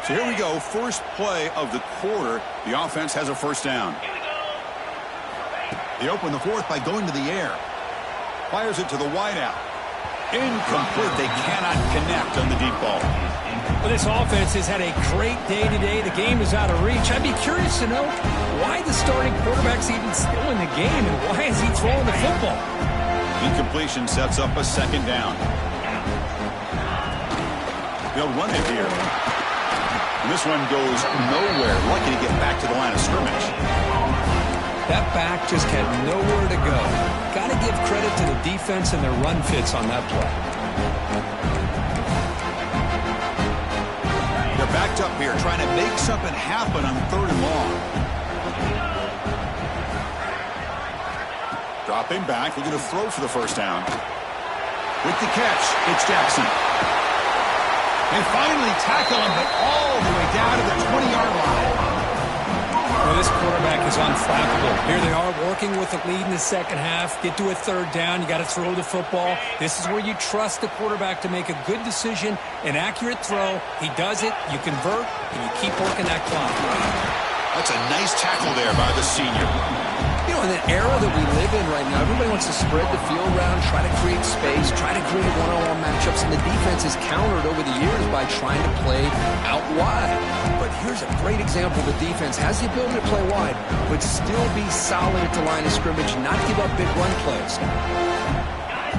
So here we go, first play of the quarter. The offense has a first down. They open the 4th by going to the air. Fires it to the wideout. Incomplete. They cannot connect on the deep ball. Well, this offense has had a great day today. The game is out of reach. I'd be curious to know why the starting quarterback's even still in the game, and why is he throwing the football? Incompletion sets up a 2nd down. They'll run it here. And this one goes nowhere. Lucky to get back to the line of scrimmage. That back just had nowhere to go. Got to give credit to the defense and their run fits on that play. They're backed up here, trying to make something happen on 3rd and long. Dropping back, looking to throw for the first down. With the catch, it's Jackson. They finally tackle him, but all the way down to the 20-yard line. Well, this quarterback is unflappable. Here they are working with the lead in the 2nd half. Get to a 3rd down. You got to throw the football. This is where you trust the quarterback to make a good decision, an accurate throw. He does it, you convert, and you keep working that clock. That's a nice tackle there by the senior. You know, in the era that we live in right now, everybody wants to spread the field around, try to create space, try to create one-on-one matchups, and the defense has countered over the years by trying to play out wide. But here's a great example. The defense has the ability to play wide, but still be solid at the line of scrimmage, not give up big run plays.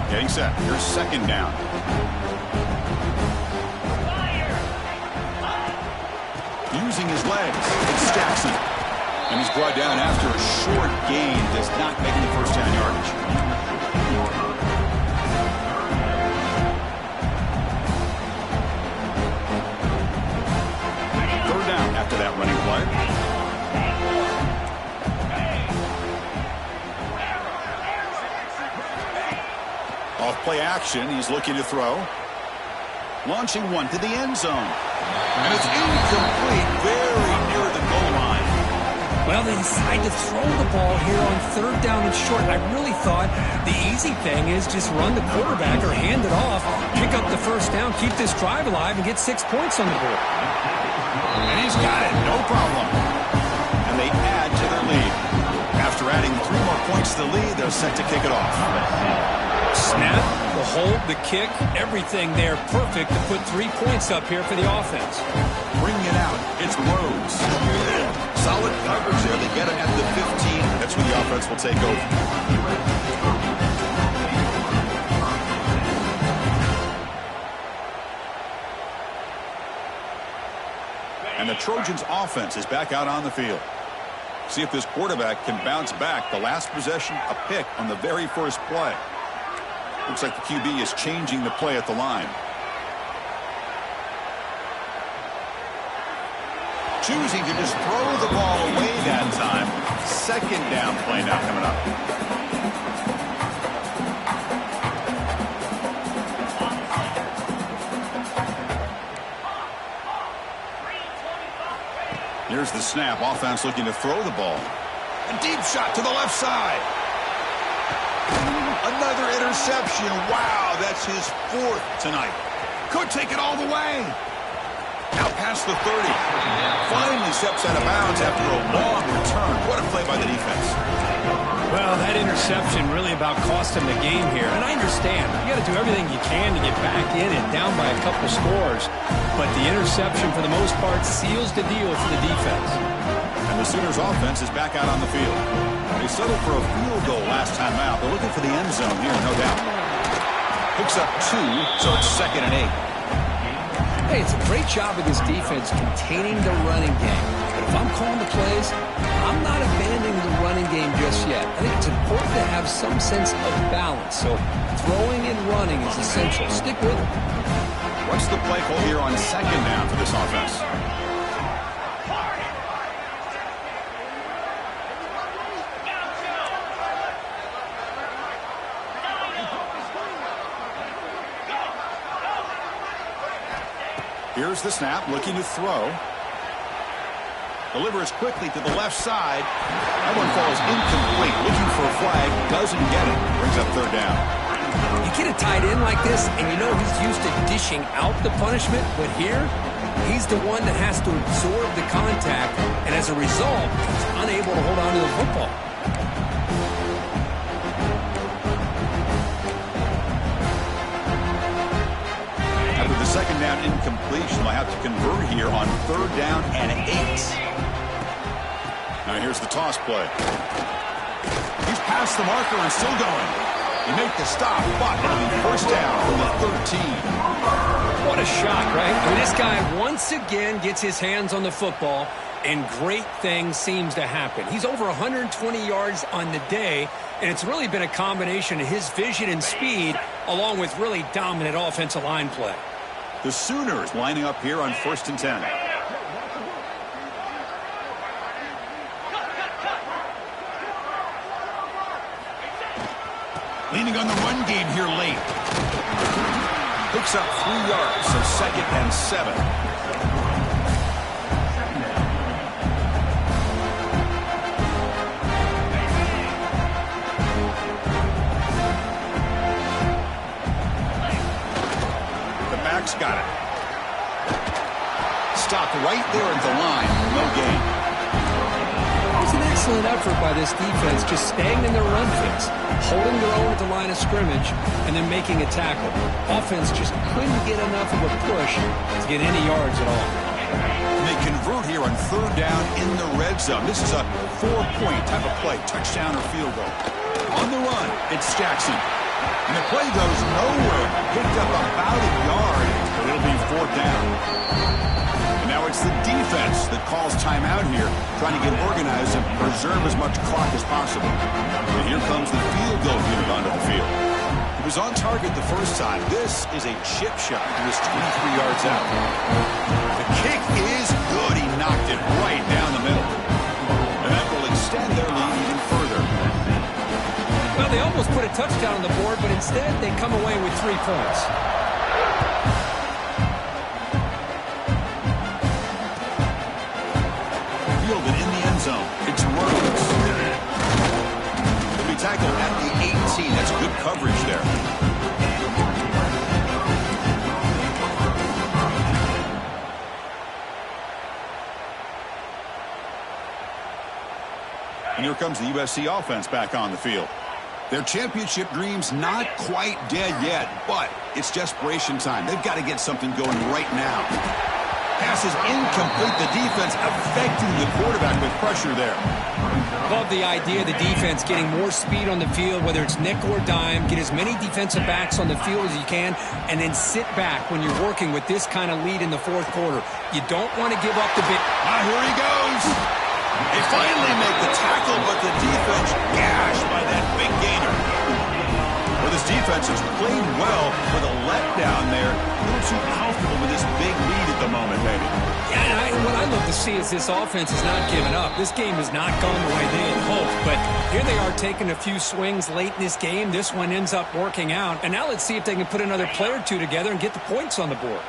Getting set. Here's 2nd down. Using his legs, it's Jackson. And he's brought down after a short gain, does not make the first down yardage. Third down after that running play. Off play action, he's looking to throw. Launching one to the end zone. And it's incomplete, very near the goal line. Well, they decide to throw the ball here on third down and short. I really thought the easy thing is just run the quarterback or hand it off, pick up the first down, keep this drive alive, and get 6 points on the board. And he's got it, no problem. And they add to their lead. After adding 3 more points to the lead, they're set to kick it off. Snap, the hold, the kick, everything there perfect to put 3 points up here for the offense. Bring it out. It's Rhodes. Solid coverage there. They get it at the 15. That's where the offense will take over. And the Trojans' offense is back out on the field. See if this quarterback can bounce back. The last possession, a pick on the very first play. Looks like the QB is changing the play at the line. Choosing to just throw the ball away that time. Second down play now coming up. Here's the snap. Offense looking to throw the ball. A deep shot to the left side. Another interception. Wow, that's his 4th tonight. Could take it all the way. Now past the 30. Finally steps out of bounds after a long return. What a play by the defense. Well, that interception really about cost him the game here. And I understand. You got to do everything you can to get back in and down by a couple scores. But the interception, for the most part, seals the deal for the defense. And the Sooners' offense is back out on the field. They settled for a field goal last time out. They're looking for the end zone here, no doubt. Picks up 2, so it's 2nd and 8. Hey, it's a great job of this defense containing the running game. But if I'm calling the plays, I'm not abandoning the running game just yet. I think it's important to have some sense of balance. So throwing and running is essential. Stick with it. What's the play call here on 2nd down for this offense? Here's the snap, looking to throw. Delivers quickly to the left side. That one falls incomplete. Looking for a flag, doesn't get it. Brings up 3rd down. You get a tight end like this, and you know he's used to dishing out the punishment, but here, he's the one that has to absorb the contact, and as a result, he's unable to hold on to the football. After the 2nd down incompletion, they'll have to convert here on 3rd down and 8. Now here's the toss play. He's past the marker and still going. You make the stop, but it'll be 1st down from the 13. What a shot, right? I mean, this guy once again gets his hands on the football, and great things seems to happen. He's over 120 yards on the day, and it's really been a combination of his vision and speed, along with really dominant offensive line play. The Sooners lining up here on 1st and 10. Leaning on the run game here late. Picks up 3 yards, so 2nd and 7. The back's got it. Stopped right there at the line. No gain. It's an excellent effort by this defense, just staying in their run fits, holding their own at the line of scrimmage, and then making a tackle. Offense just couldn't get enough of a push to get any yards at all. They convert here on 3rd down in the red zone. This is a 4-point type of play, touchdown or field goal. On the run, it's Jackson. And the play goes nowhere. Picked up about a yard, but it'll be 4th down. And now Now it's the defense that calls timeout here, trying to get organized and preserve as much clock as possible. And here comes the field goal unit onto the field. He was on target the first time. This is a chip shot. He was 23 yards out. The kick is good. He knocked it right down the middle. And that will extend their lead even further. Well, they almost put a touchdown on the board, but instead they come away with 3 points. Fielded in the end zone. It's Rhodes. He'll be tackled at the 18. That's good coverage there. And here comes the USC offense back on the field. Their championship dreams not quite dead yet, but it's desperation time. They've got to get something going right now. Pass is incomplete. The defense affecting the quarterback with pressure there. Love the idea of the defense getting more speed on the field, whether it's nickel or dime. Get as many defensive backs on the field as you can, and then sit back when you're working with this kind of lead in the fourth quarter. You don't want to give up the big... Here he goes. They finally make the tackle, but the defense gashed by that big gainer. Well, this defense has played well with a letdown there. A little too comfortable with this big lead at the moment, maybe. Yeah, and what I love to see is this offense is not giving up. This game has not gone the way they had hoped, but here they are taking a few swings late in this game. This one ends up working out, and now let's see if they can put another play or two together and get the points on the board.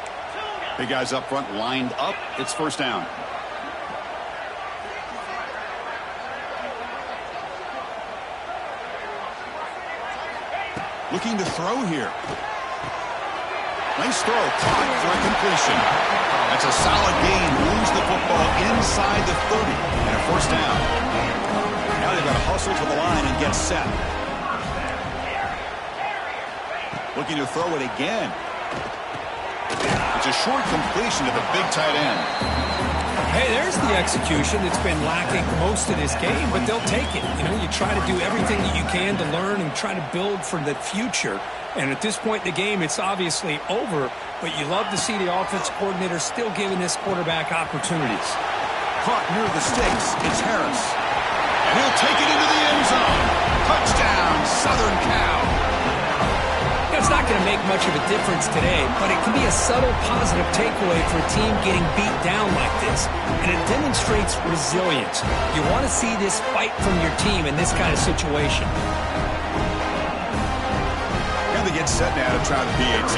Big guys up front lined up. It's first down. Looking to throw here. Nice throw, caught for a completion. That's a solid gain. Moves the football inside the 30 and a first down. Now they've got to hustle to the line and get set. Looking to throw it again. It's a short completion to the big tight end. Hey, there's the execution that's been lacking most of this game, but they'll take it. You know, you try to do everything that you can to learn and try to build for the future. And at this point in the game, it's obviously over, but you love to see the offense coordinator still giving this quarterback opportunities. Caught near the sticks. It's Harris. And he'll take it into the end zone. Touchdown, Southern Cal. It's not going to make much of a difference today, but it can be a subtle positive takeaway for a team getting beat down like this. And it demonstrates resilience. You want to see this fight from your team in this kind of situation. And they get set now to try the PAT.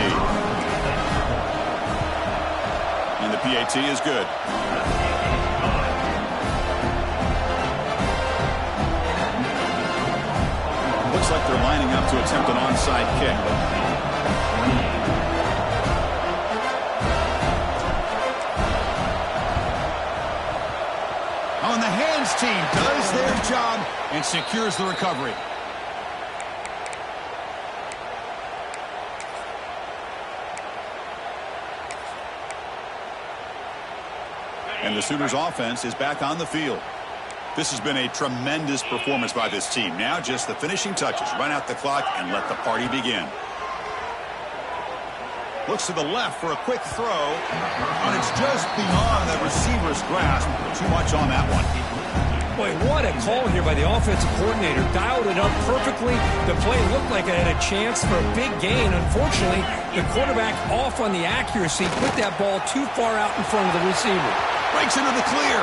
And the PAT is good. Looks like they're lining up to attempt an onside kick. Oh, and the hands team does their job and secures the recovery. And the Sooners offense is back on the field. This has been a tremendous performance by this team. Now just the finishing touches. Run out the clock and let the party begin. Looks to the left for a quick throw. And it's just beyond the receiver's grasp. Too much on that one. Boy, what a call here by the offensive coordinator. Dialed it up perfectly. The play looked like it had a chance for a big gain. Unfortunately, the quarterback off on the accuracy, put that ball too far out in front of the receiver. Breaks into the clear.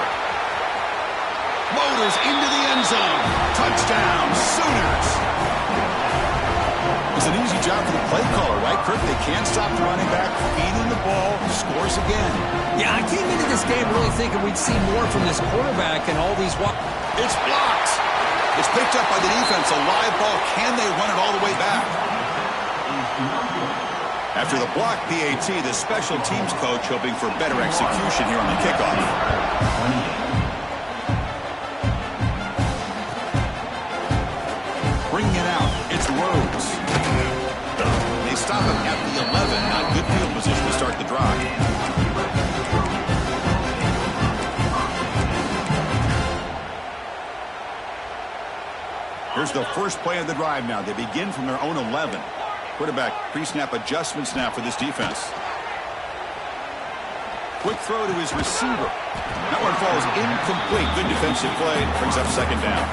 Motors into the end zone. Touchdown, Sooners. It's an easy job for the play caller, right, Kirk? They can't stop the running back, feeding the ball, scores again. Yeah, I came into this game really thinking we'd see more from this quarterback and all these... It's blocked. It's picked up by the defense. A live ball. Can they run it all the way back? After the block PAT, the special teams coach hoping for better execution here on the kickoff. Bringing it out, it's Rhodes. They stop him at the 11. Not good field position to start the drive. Here's the first play of the drive now. They begin from their own 11. Quarterback pre-snap adjustments now for this defense. Quick throw to his receiver. That one falls incomplete. Good defensive play. Brings up second down.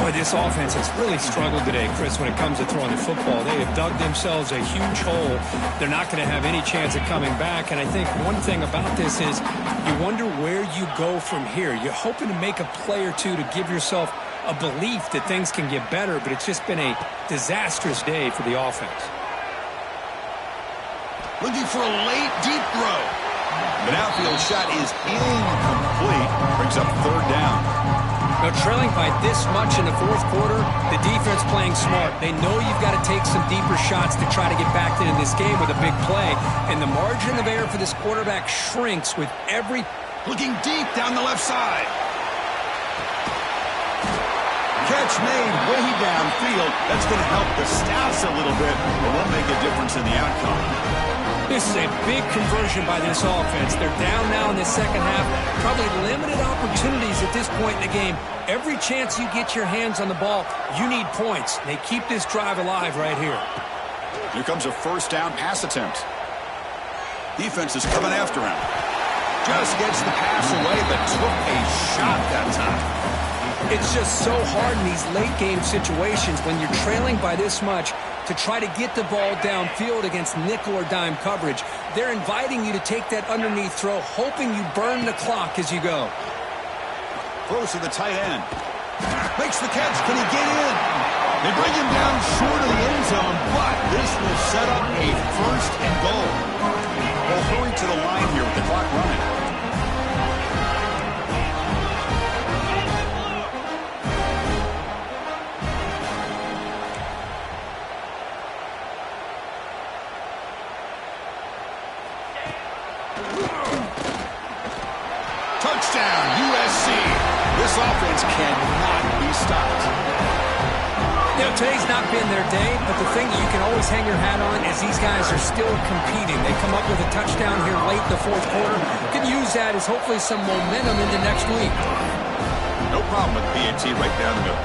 Boy, this offense has really struggled today, Chris, when it comes to throwing the football. They have dug themselves a huge hole. They're not going to have any chance of coming back. And I think one thing about this is you wonder where you go from here. You're hoping to make a play or two to give yourself a belief that things can get better, but it's just been a disastrous day for the offense. Looking for a late, deep throw. The outfield shot is incomplete. Brings up third down. Now, trailing by this much in the fourth quarter, the defense playing smart. They know you've got to take some deeper shots to try to get back into this game with a big play. And the margin of error for this quarterback shrinks with every... Looking deep down the left side. Catch made way downfield. That's going to help the stats a little bit, but won't make a difference in the outcome. This is a big conversion by this offense. They're down now in the second half. Probably limited opportunities at this point in the game. Every chance you get your hands on the ball, you need points. They keep this drive alive right here. Here comes a first down pass attempt. Defense is coming after him. Just gets the pass away, but took a shot that time. It's just so hard in these late game situations when you're trailing by this much to try to get the ball downfield against nickel or dime coverage. They're inviting you to take that underneath throw, hoping you burn the clock as you go. Throws to the tight end. Makes the catch. Can he get in? They bring him down short of the end zone, but this will set up a first and goal. They'll hurry to the line here with the clock running. Touchdown, USC. This offense cannot be stopped. You know, today's not been their day, but the thing that you can always hang your hat on is these guys are still competing. They come up with a touchdown here late in the fourth quarter. You can use that as hopefully some momentum into next week. No problem with BAT right down the middle.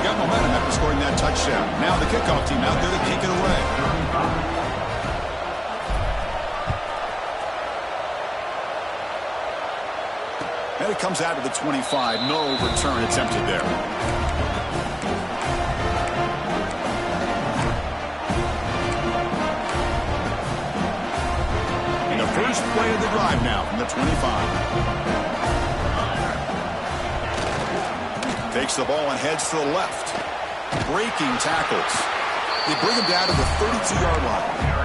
Got momentum after scoring that touchdown. Now the kickoff team out there to kick it away. And it comes out of the 25. No return attempted there. And the first play of the drive now from the 25. Takes the ball and heads to the left. Breaking tackles. They bring him down to the 32-yard line.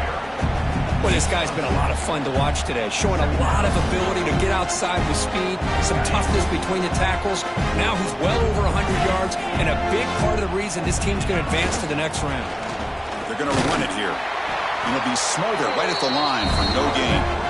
Well, this guy's been a lot of fun to watch today, showing a lot of ability to get outside with speed, some toughness between the tackles. Now he's well over 100 yards, and a big part of the reason this team's going to advance to the next round. They're going to run it here. And it'll be Smolder right at the line for no gain.